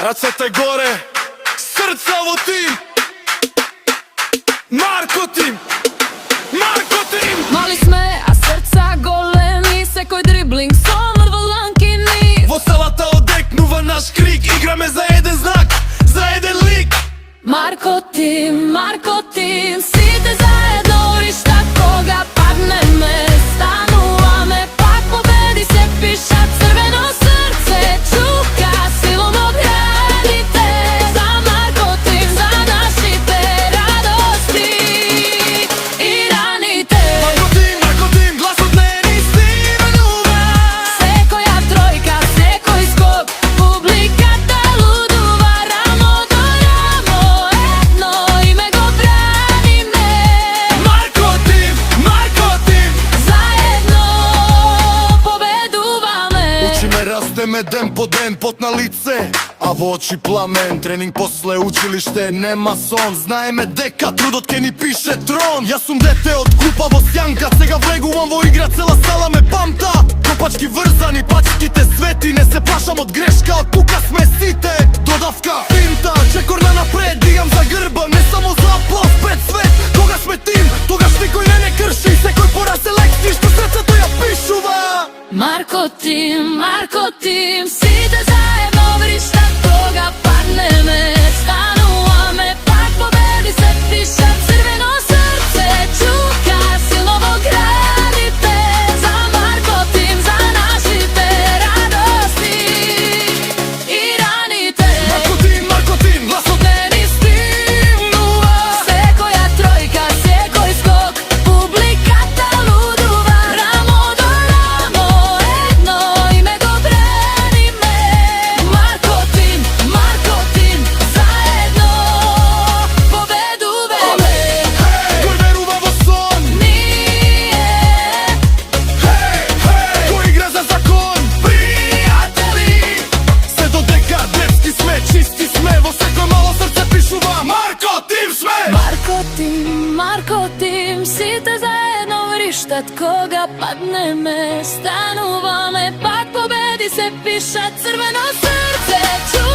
Рацете горе, срца во тим. Марко Тим, Марко Тим. Мали сме, а срца големи. Секој дриблинг со мрволанки ни. Во селата одекнува наш крик. Играме за еден знак, за еден лик. Марко Тим, Марко Тим. Сите заедно уришта кога паднеме. Стануваме, пак победи се пиша. Црвено срце чука силом од граните. За Марко Тим, за нашите радости и раните. Марко Тим, Марко Тим, гласот не ни стименува. Секоја тројка, секој скок, публиката лудува. Рамо до рамо, едно име го браниме. Марко Тим, Марко Тим. Заедно победуваме. Учиме, растеме ден по ден, пот на лице, а во очи пламен. Тренинг после училиште, нема сон. Знаеме дека трудот ке ни пише трон. Јас сум дете од клупа во сјанка. Сега влегувам во игра, цела сала ме памта. Копачки врзани, пачките свети. Не се плашам од грешка, од тука сме сите. Додавка, финта, чекорна напред. Дигам за грба, не само за аплауз, пред свет. Кога сме тим, тогаш никој не крши. Секој пора селекција, што срцето ја пишува. Марко Тим, Марко Тим. Сите заедно вришта кога паднеме. Стануваме, пак победи се пиша. Црвено срце чука силно во граните. За Марко Тим, за нашите радости и раните. Марко Тим, Марко Тим, гласот Не ни стимнува. Секоја тројка, секој скок, публиката лудува. Рамо до рамо, едно име го браниме. Марко Тим, Марко Тим, заедно победуваме. кој верува во сон. Ние Кој игра за закон. Пријатели, се додека детски сме, чисти сме. Во секој мало срце пишува. Марко Тим сме. Марко Тим, Марко Тим. Сите заедно вриштат кога паднеме. Стануваме, пак победи се пишат. Црвено срце чува